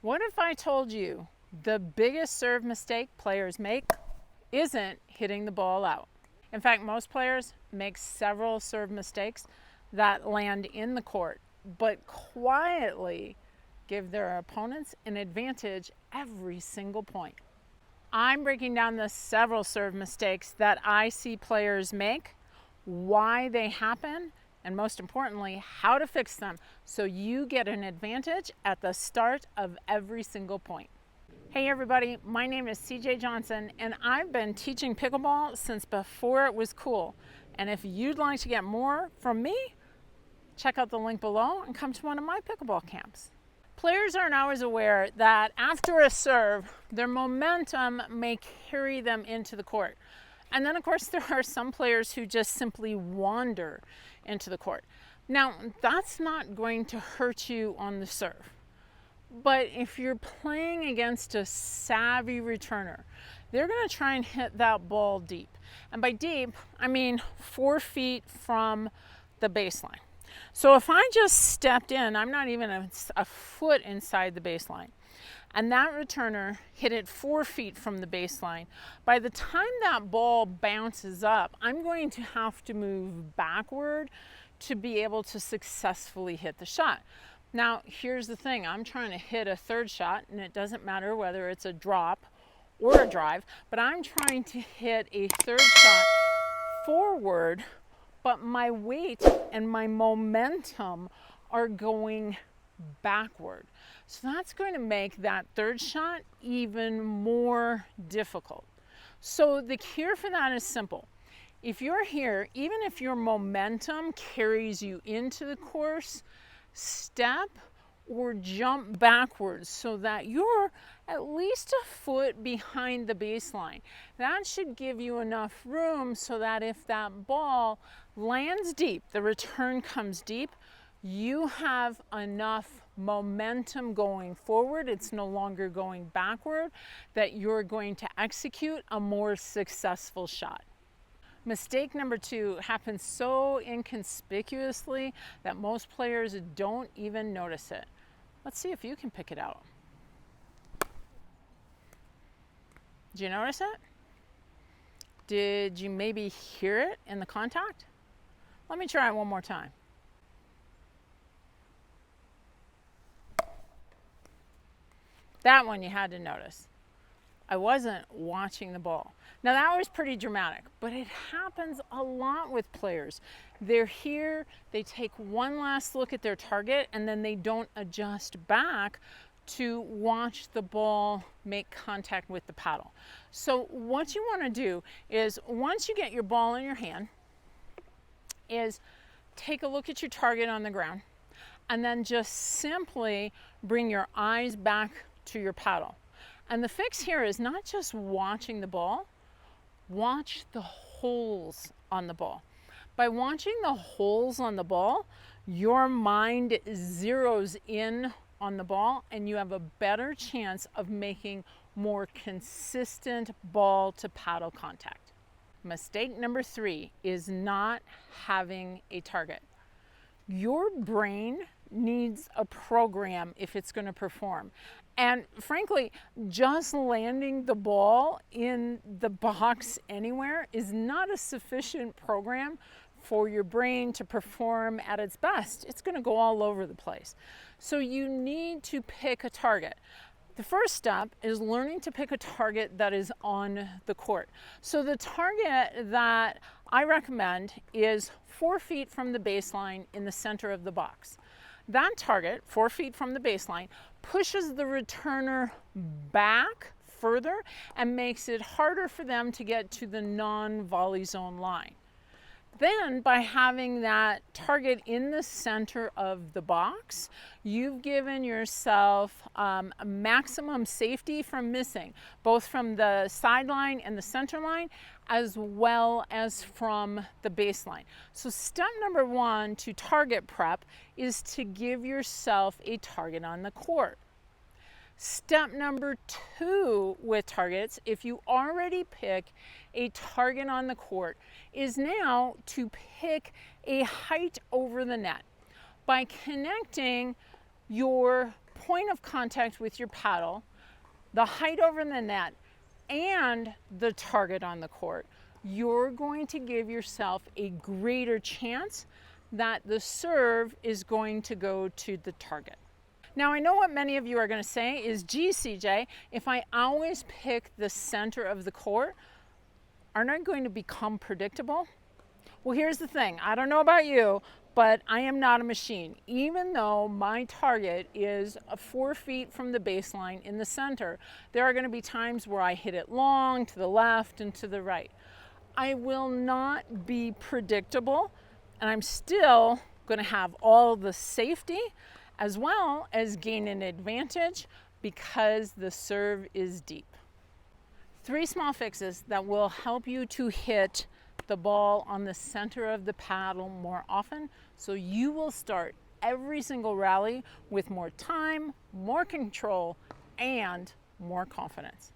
What if I told you the biggest serve mistake players make isn't hitting the ball out? In fact, most players make several serve mistakes that land in the court, but quietly give their opponents an advantage every single point. I'm breaking down the several serve mistakes that I see players make, why they happen, and most importantly, how to fix them so you get an advantage at the start of every single point. Hey everybody, my name is CJ Johnson and I've been teaching pickleball since before it was cool. And if you'd like to get more from me, check out the link below and come to one of my pickleball camps. Players aren't always aware that after a serve, their momentum may carry them into the court. And then of course there are some players who just simply wander into the court. Now that's not going to hurt you on the serve. But if you're playing against a savvy returner, they're going to try and hit that ball deep. And by deep, I mean 4 feet from the baseline. So if I just stepped in, I'm not even a foot inside the baseline, and that returner hit it 4 feet from the baseline, by the time that ball bounces up, I'm going to have to move backward to be able to successfully hit the shot. Now, here's the thing. I'm trying to hit a third shot, and it doesn't matter whether it's a drop or a drive, but I'm trying to hit a third shot forward, but my weight and my momentum are going backward. So that's going to make that third shot even more difficult. So the cure for that is simple. If you're here, even if your momentum carries you into the course, step or jump backwards so that you're at least a foot behind the baseline. That should give you enough room so that if that ball lands deep, the return comes deep, you have enough momentum going forward, it's no longer going backward, that you're going to execute a more successful shot. Mistake number 2 happens so inconspicuously that most players don't even notice it. Let's see if you can pick it out. Did you notice it? Did you maybe hear it in the contact? Let me try it one more time. That one you had to notice. I wasn't watching the ball. Now that was pretty dramatic, but it happens a lot with players. They're here, they take one last look at their target, and then they don't adjust back to watch the ball make contact with the paddle. So what you want to do is, once you get your ball in your hand, is take a look at your target on the ground, and then just simply bring your eyes back to your paddle. And the fix here is not just watching the ball, watch the holes on the ball. By watching the holes on the ball, your mind zeroes in on the ball and you have a better chance of making more consistent ball to paddle contact. Mistake number 3 is not having a target. Your brain needs a program if it's going to perform. And frankly, just landing the ball in the box anywhere is not a sufficient program for your brain to perform at its best. It's going to go all over the place. So you need to pick a target. The first step is learning to pick a target that is on the court. So the target that I recommend is 4 feet from the baseline in the center of the box. That target, 4 feet from the baseline, pushes the returner back further and makes it harder for them to get to the non-volley zone line. Then, by having that target in the center of the box, you've given yourself maximum safety from missing, both from the sideline and the center line, as well as from the baseline. So step number 1 to target prep is to give yourself a target on the court. Step number 2 with targets, if you already pick a target on the court, is now to pick a height over the net by connecting your point of contact with your paddle, the height over the net, and the target on the court, you're going to give yourself a greater chance that the serve is going to go to the target. Now, I know what many of you are going to say is, gee, CJ, if I always pick the center of the court, aren't I going to become predictable? Well, here's the thing. I don't know about you, but I am not a machine. Even though my target is 4 feet from the baseline in the center, there are going to be times where I hit it long to the left and to the right. I will not be predictable, and I'm still going to have all the safety as well as gain an advantage because the serve is deep. 3 small fixes that will help you to hit the ball on the center of the paddle more often, so you will start every single rally with more time, more control, and more confidence.